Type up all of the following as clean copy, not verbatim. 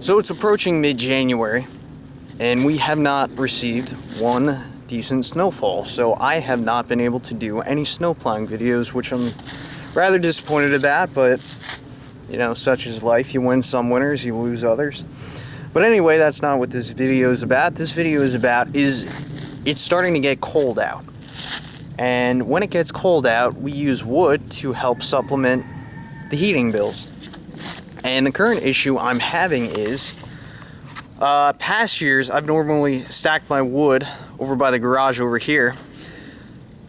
So it's approaching mid-January, and we have not received one decent snowfall, so I have not been able to do any snow plowing videos, which I'm rather disappointed about, but you know, such is life. You win some winters, you lose others. But anyway, that's not what this video is about. This video is about it's starting to get cold out. And when it gets cold out, we use wood to help supplement the heating bills. And the current issue I'm having is, past years I've normally stacked my wood over by the garage over here.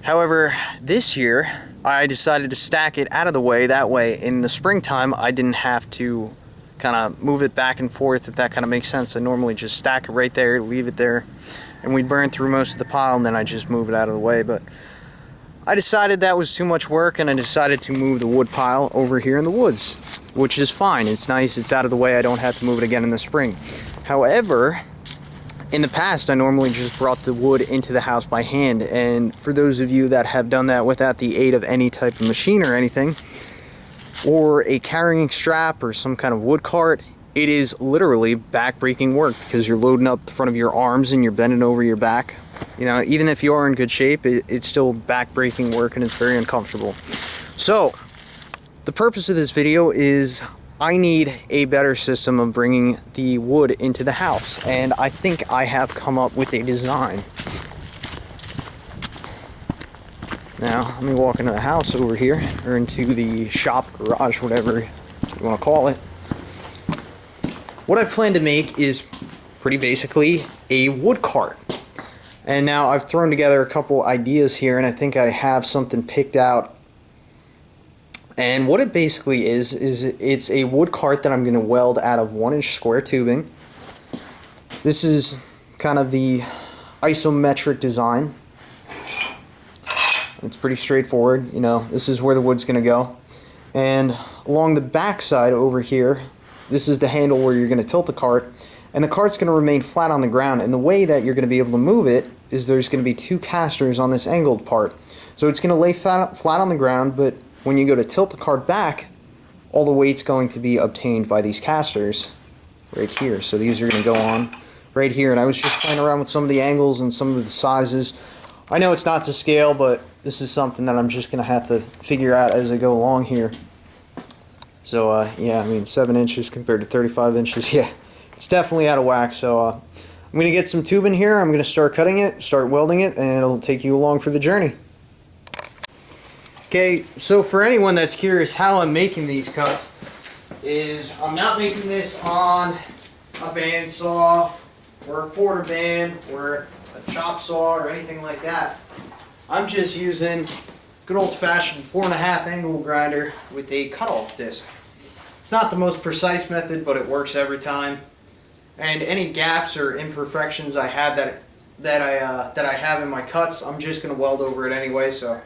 However, this year I decided to stack it out of the way. That way in the springtime I didn't have to kind of move it back and forth, if that kind of makes sense. I normally just stack it right there, leave it there, and we'd burn through most of the pile, and then I just move it out of the way. But I decided that was too much work, and I decided to move the wood pile over here in the woods, which is fine. It's nice, it's out of the way, I don't have to move it again in the spring. However, in the past I normally just brought the wood into the house by hand, and for those of you that have done that without the aid of any type of machine or anything, or a carrying strap or some kind of wood cart, it is literally back-breaking work, because you're loading up the front of your arms and you're bending over your back. You know, even if you are in good shape, it's still back-breaking work, and it's very uncomfortable. So, the purpose of this video is I need a better system of bringing the wood into the house, and I think I have come up with a design. Now, let me walk into the house over here, or into the shop, garage, whatever you want to call it. What I plan to make is pretty basically a wood cart. And now I've thrown together a couple ideas here, and I think I have something picked out. And what it basically is it's a wood cart that I'm going to weld out of 1-inch square tubing. This is kind of the isometric design. It's pretty straightforward. You know, this is where the wood's going to go. And along the back side over here, this is the handle where you're going to tilt the cart. And the cart's going to remain flat on the ground, and the way that you're going to be able to move it is there's going to be 2 casters on this angled part. So it's going to lay flat on the ground, but when you go to tilt the cart back, all the weight's going to be obtained by these casters right here. So these are going to go on right here, and I was just playing around with some of the angles and some of the sizes. I know it's not to scale, but this is something that I'm just going to have to figure out as I go along here. So yeah, I mean 7 inches compared to 35 inches, yeah. It's definitely out of whack, so I'm going to get some tube in here, I'm going to start cutting it, start welding it, and it'll take you along for the journey. Okay, so for anyone that's curious how I'm making these cuts, is I'm not making this on a bandsaw, or a quarter band, or a chop saw, or anything like that. I'm just using good old-fashioned 4.5 angle grinder with a cutoff disc. It's not the most precise method, but it works every time. And any gaps or imperfections I have that I have in my cuts, I'm just going to weld over it anyway. So.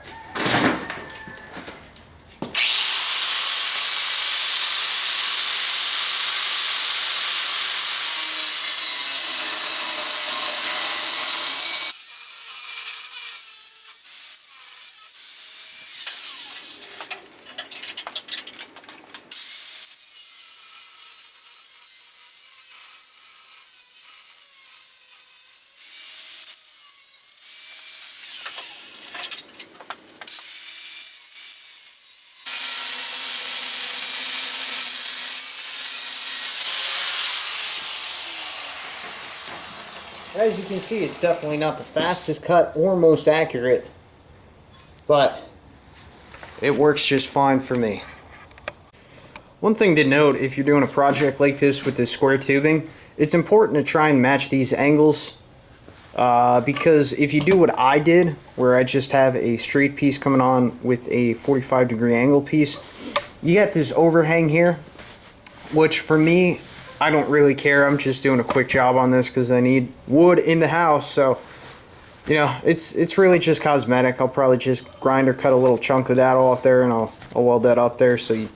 As you can see, it's definitely not the fastest cut or most accurate, but it works just fine for me. One thing to note, if you're doing a project like this with the square tubing, it's important to try and match these angles, because if you do what I did, where I just have a straight piece coming on with a 45-degree angle piece, you get this overhang here, which for me, I don't really care. I'm just doing a quick job on this because I need wood in the house. So, you know, it's really just cosmetic. I'll probably just grind or cut a little chunk of that off there, and I'll weld that up there. So,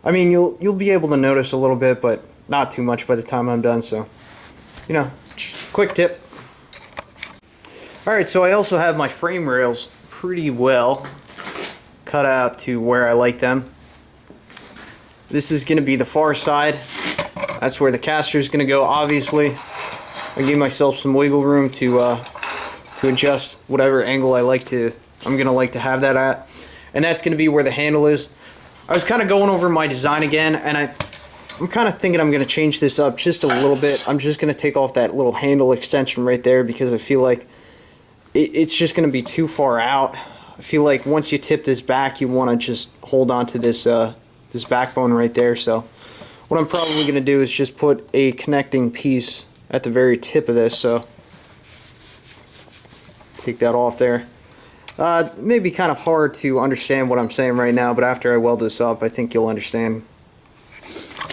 I mean, you'll be able to notice a little bit, but not too much by the time I'm done. So, you know, just a quick tip. All right, so I also have my frame rails pretty well cut out to where I like them. This is going to be the far side That's where the caster is going to go. Obviously, I give myself some wiggle room to adjust whatever angle I'm going to like to have that at. And that's going to be where the handle is. I was kind of going over my design again, and I'm kind of thinking I'm going to change this up just a little bit. I'm just going to take off that little handle extension right there because I feel like it's just going to be too far out. I feel like once you tip this back, you want to just hold on to this this backbone right there. So what I'm probably going to do is just put a connecting piece at the very tip of this. So take that off there. It may be kind of hard to understand what I'm saying right now, but after I weld this up, I think you'll understand.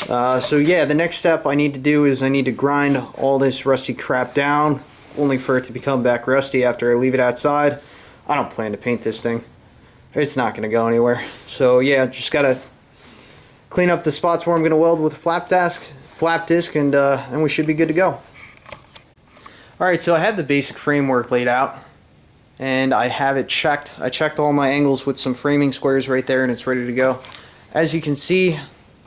So yeah, the next step I need to do is I need to grind all this rusty crap down, only for it to become back rusty after I leave it outside. I don't plan to paint this thing. It's not going to go anywhere. So yeah, just got to clean up the spots where I'm going to weld with a flap disc, and we should be good to go. Alright, so I have the basic framework laid out, and I have it checked. I checked all my angles with some framing squares right there, and it's ready to go. As you can see,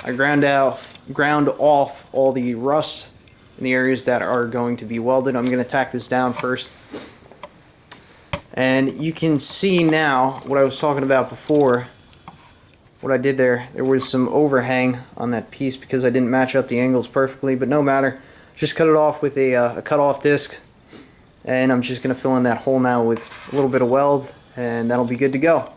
I ground off all the rust in the areas that are going to be welded. I'm going to tack this down first. And you can see now what I was talking about before. What I did there was some overhang on that piece because I didn't match up the angles perfectly, but no matter. Just cut it off with a cut-off disc, and I'm just going to fill in that hole now with a little bit of weld, and that'll be good to go.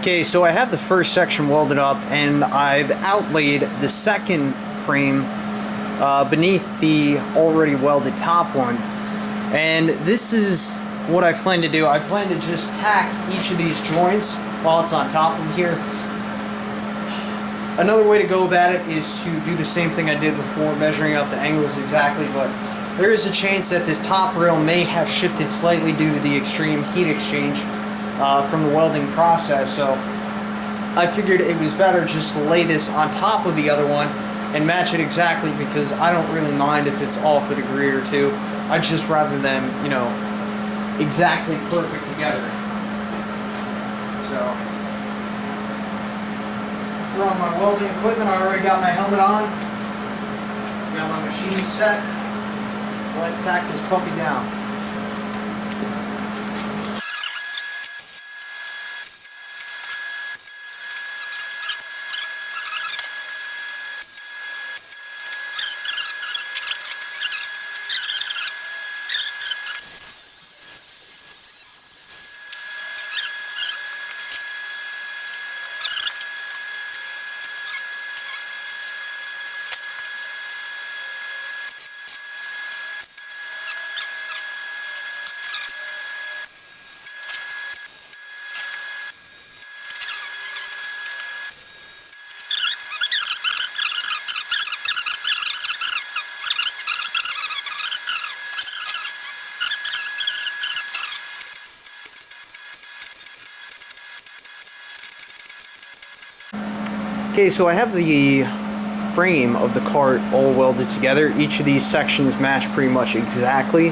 Okay, so I have the first section welded up, and I've outlaid the second frame beneath the already welded top one. And this is what I plan to do. I plan to just tack each of these joints while it's on top of here. Another way to go about it is to do the same thing I did before, measuring out the angles exactly, but there is a chance that this top rail may have shifted slightly due to the extreme heat exchange from the welding process. So I figured it was better just to lay this on top of the other one and match it exactly, because I don't really mind if it's off a degree or two. I'd just rather them, you know, exactly perfect together. So, throw on my welding equipment. I already got my helmet on. Got my machine set. So let's tack this puppy down. Okay, so I have the frame of the cart all welded together. Each of these sections match pretty much exactly.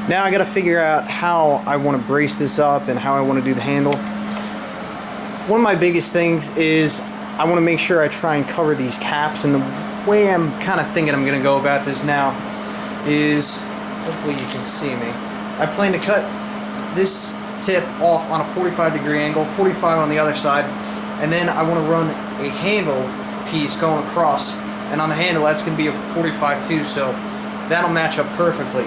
Now I gotta figure out how I want to brace this up and how I want to do the handle. One of my biggest things is I want to make sure I try and cover these caps, and the way I'm kind of thinking I'm gonna go about this now is, hopefully you can see me, I plan to cut this tip off on a 45-degree angle, 45 on the other side, and then I want to run a handle piece going across, and on the handle that's going to be a 45 too, so that'll match up perfectly.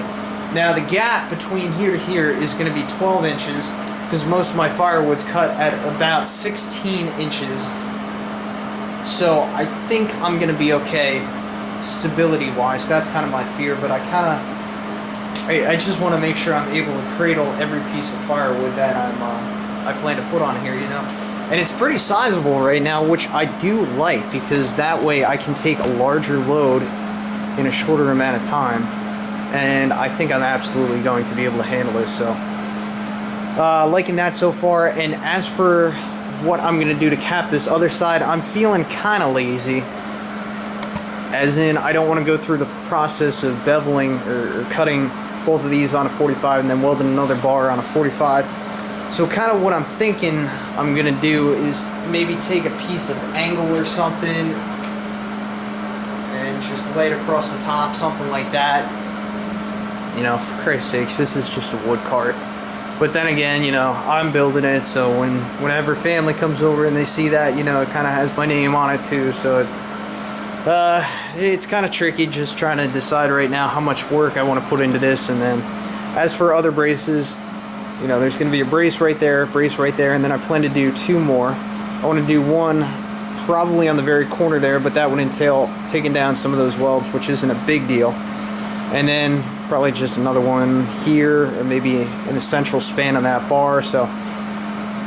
Now the gap between here to here is going to be 12 inches because most of my firewood's cut at about 16 inches, so I think I'm going to be okay stability wise. That's kind of my fear, but I just want to make sure I'm able to cradle every piece of firewood that I plan to put on here, you know. And it's pretty sizable right now, which I do like, because that way I can take a larger load in a shorter amount of time, and I think I'm absolutely going to be able to handle this. So liking that so far. And as for what I'm going to do to cap this other side, I'm feeling kind of lazy, as in I don't want to go through the process of beveling or cutting both of these on a 45 and then welding another bar on a 45. So kind of what I'm thinking I'm going to do is maybe take a piece of angle or something, just laid across the top, something like that. You know, for Christ's sakes, this is just a wood cart. But then again, you know, I'm building it, so whenever family comes over and they see that, you know, it kind of has my name on it too, so it's kind of tricky just trying to decide right now how much work I want to put into this. And then as for other braces, you know, there's going to be a brace right there, and then I plan to do 2 more. I want to do one probably on the very corner there, but that would entail taking down some of those welds, which isn't a big deal. And then probably just another one here, or maybe in the central span of that bar. So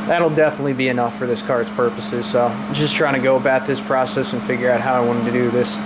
that'll definitely be enough for this cart's purposes. So I'm just trying to go about this process and figure out how I wanted to do this.